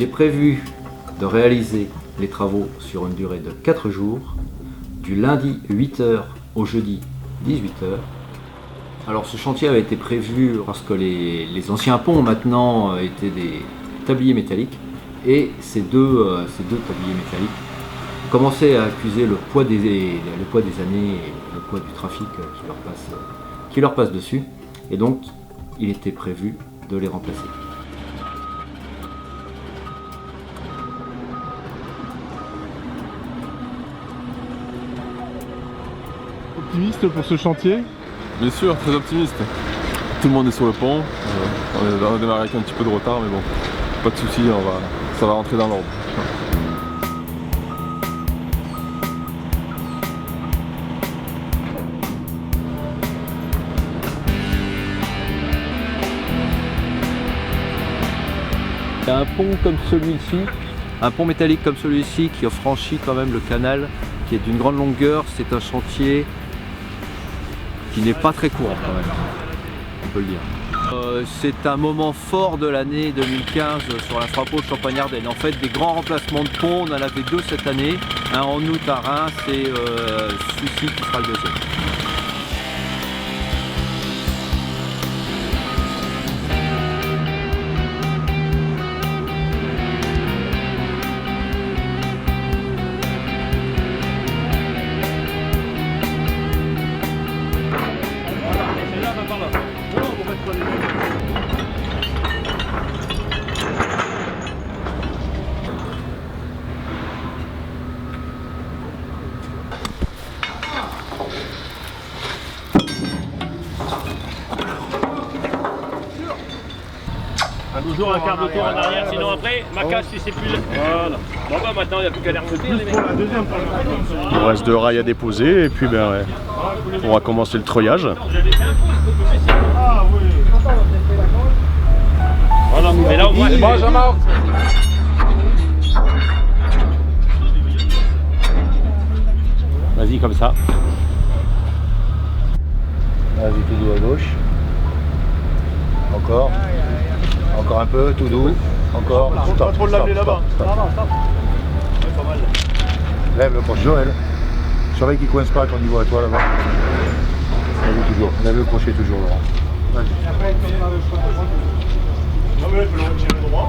Il est prévu de réaliser les travaux sur une durée de 4 jours, du lundi 8h au jeudi 18h. Alors ce chantier avait été prévu parce que les anciens ponts maintenant étaient des tabliers métalliques et ces deux tabliers métalliques commençaient à accuser le poids des années et le poids du trafic qui leur passe dessus, et donc il était prévu de les remplacer. Optimiste pour ce chantier? Bien sûr, très optimiste. Tout le monde est sur le pont. On a démarré avec un petit peu de retard, mais bon, pas de soucis, ça va rentrer dans l'ordre. Un pont comme celui-ci, un pont métallique comme celui-ci qui a franchi quand même le canal, qui est d'une grande longueur, c'est un chantier qui n'est pas très courant quand même, on peut le dire. C'est un moment fort de l'année 2015 sur l'infrapo de Champagne-Ardenne. En fait, des grands remplacements de ponts, on en avait 2 cette année, un en août à Reims et celui-ci qui sera le deuxième. Toujours un quart de tour en arrière, sinon après, ma casse si c'est plus... Voilà. Bon bah maintenant il n'y a plus qu'à les recouper les mecs. Il reste 2 rails à déposer et puis ben, ouais, on va commencer le treuillage. Voilà, mais là au moins... Bon, Jean-Marc. Vas-y comme ça. Vas-y tout doux à gauche. Encore. Encore un peu, tout doux. Encore. Pas trop de l'amener là-bas. Lève le crochet, Joël. Surveille qu'il ne coince pas à ton niveau à toi là-bas. Lève toujours. Lève le crochet toujours, Laurent. Vas-y. Non mais là, il peut le retirer droit.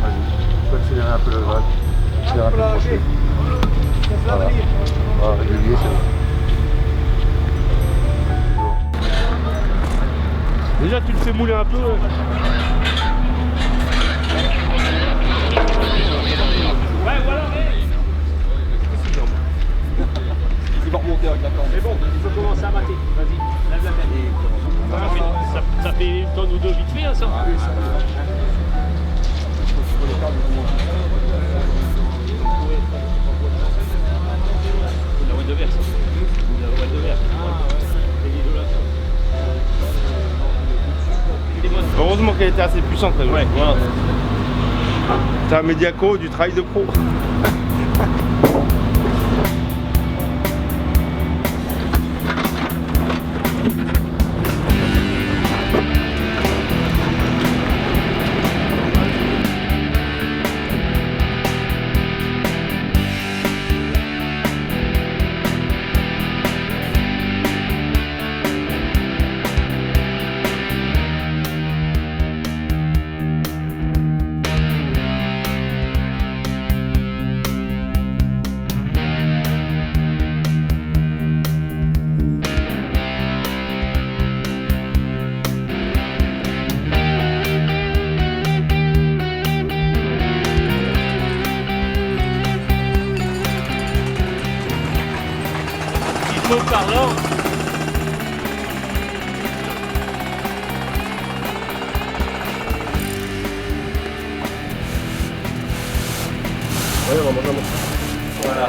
Vas-y. Tu peux accélérer un peu le vague. Accélérer un peu le crochet. Voilà. Voilà, régulier, c'est bon. Déjà, tu le fais mouler un peu. Ouais, voilà, Il va remonter avec la corde. c'est bon, il faut commencer à mater. Vas-y, lève la tête. Ça fait une tonne ou deux vite fait, hein, ça. Ah oui, ça va. La voie de verre, ça. La voie de verre. Heureusement qu'elle était assez puissante. Ouais, voilà. C'est un médiaco du travail de pro. Parlant. Voilà.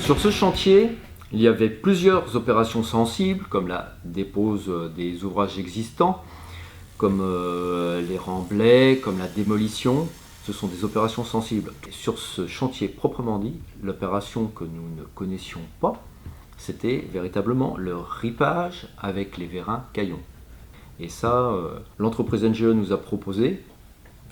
Sur ce chantier, il y avait plusieurs opérations sensibles, comme la dépose des ouvrages existants, comme les remblais, comme la démolition. Ce sont des opérations sensibles. Et sur ce chantier proprement dit, l'opération que nous ne connaissions pas, c'était véritablement le ripage avec les vérins caillons. Et ça, l'entreprise NGE nous a proposé,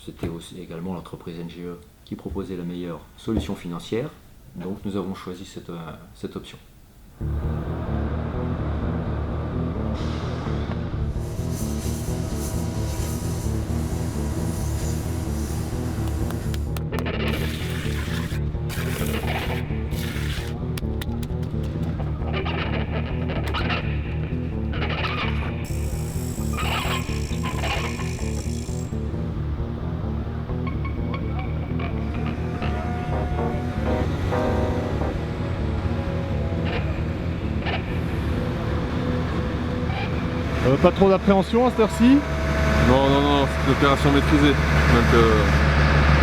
c'était aussi également l'entreprise NGE qui proposait la meilleure solution financière, donc nous avons choisi cette option. Pas trop d'appréhension à cette heure-ci? Non, c'est une opération maîtrisée. Donc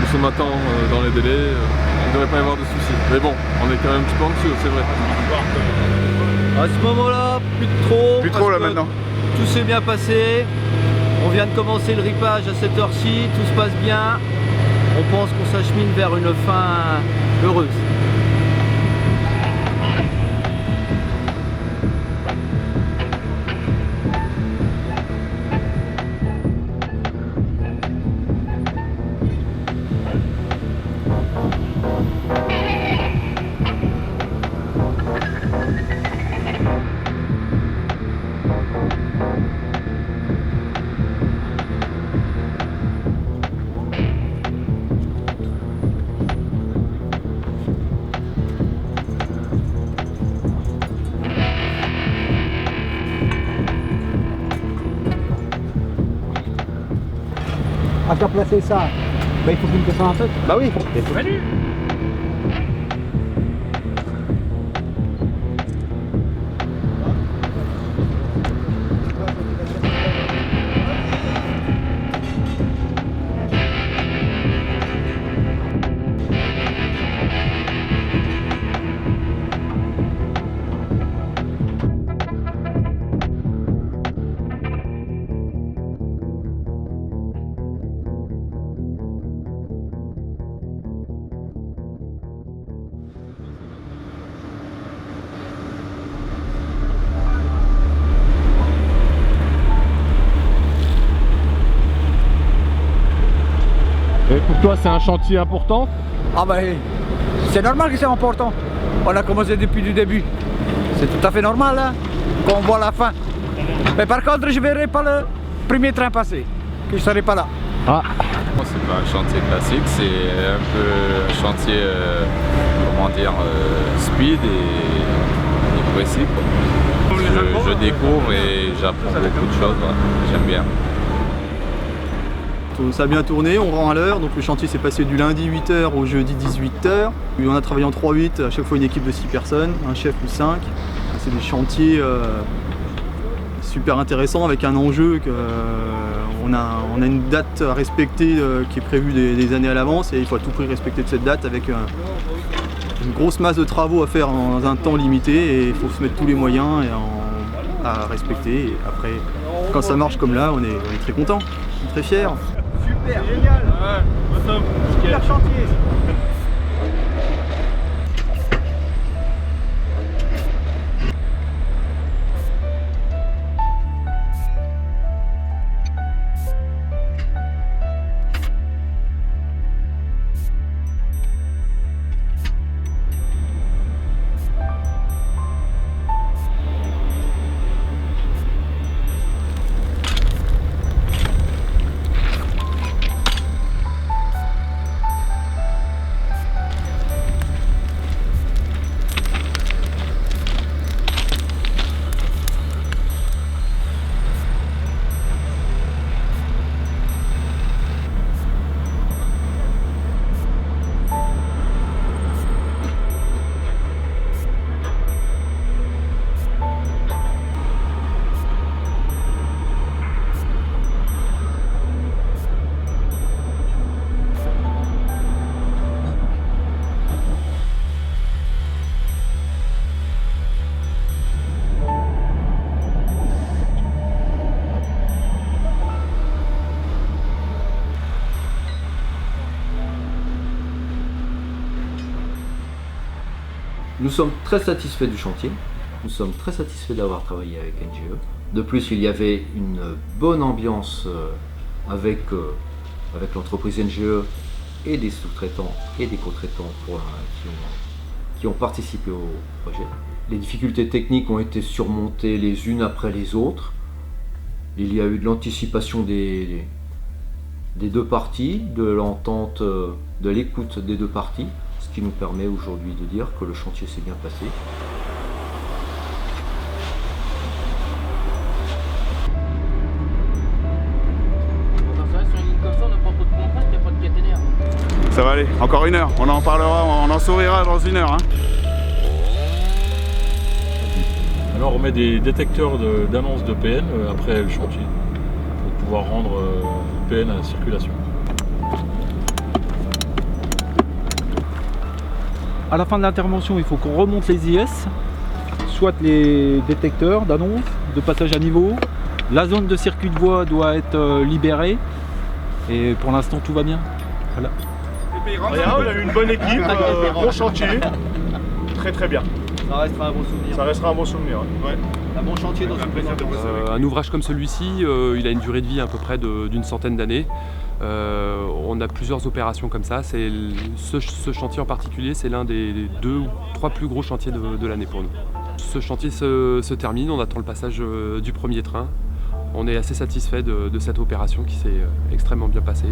nous sommes à temps dans les délais, il ne devrait pas y avoir de soucis. Mais bon, on est quand même un petit peu anxieux, c'est vrai. À ce moment-là, plus trop. Plus trop là maintenant. Tout s'est bien passé. On vient de commencer le ripage à cette heure-ci, tout se passe bien. On pense qu'on s'achemine vers une fin heureuse. À qu'à placer ça, il faut qu'il me descende un peu. Bah oui. Et pour toi, c'est un chantier important? Ah ben, c'est normal que c'est important. On a commencé depuis le début. C'est tout à fait normal hein, qu'on voit la fin. Mais par contre, je ne verrai pas le premier train passer, que je ne serai pas là. Ah. C'est pas un chantier classique, c'est un peu un chantier, comment dire, speed et précis, quoi. Je découvre et j'apprends beaucoup de choses, voilà. J'aime bien. Ça a bien tourné, on rend à l'heure, donc le chantier s'est passé du lundi 8h au jeudi 18h. On a travaillé en 3-8, à chaque fois une équipe de 6 personnes, un chef ou 5. C'est des chantiers super intéressants avec un enjeu on a une date à respecter qui est prévue des années à l'avance et il faut à tout prix respecter cette date avec une grosse masse de travaux à faire dans un temps limité et il faut se mettre tous les moyens à respecter. Et après, quand ça marche comme là, on est très content, on est très fiers. Super, génial. Ouais, Super chantier. Nous sommes très satisfaits du chantier, nous sommes très satisfaits d'avoir travaillé avec NGE. De plus, il y avait une bonne ambiance avec l'entreprise NGE et des sous-traitants et des co-traitants qui ont participé au projet. Les difficultés techniques ont été surmontées les unes après les autres. Il y a eu de l'anticipation des deux parties, de l'entente, de l'écoute des deux parties, ce qui nous permet aujourd'hui de dire que le chantier s'est bien passé. Ça va aller, encore 1 heure. On en parlera, on en sourira dans 1 heure. Hein. Alors on met des détecteurs d'annonce de PN après le chantier pour pouvoir rendre PN à la circulation. À la fin de l'intervention, il faut qu'on remonte les IS, soit les détecteurs d'annonce, de passage à niveau. La zone de circuit de voie doit être libérée et pour l'instant tout va bien. Voilà. On a eu une bonne équipe, bon chantier, très bien. Ça restera un bon souvenir. Ça restera un bon souvenir. Ouais. Un bon chantier dans une plaisir de bosser avec. Un ouvrage comme celui-ci, il a une durée de vie à peu près d'une centaine d'années. On a plusieurs opérations comme ça. Ce chantier en particulier, c'est l'un des 2 ou 3 plus gros chantiers de l'année pour nous. Ce chantier se termine, on attend le passage du premier train. On est assez satisfait de cette opération qui s'est extrêmement bien passée.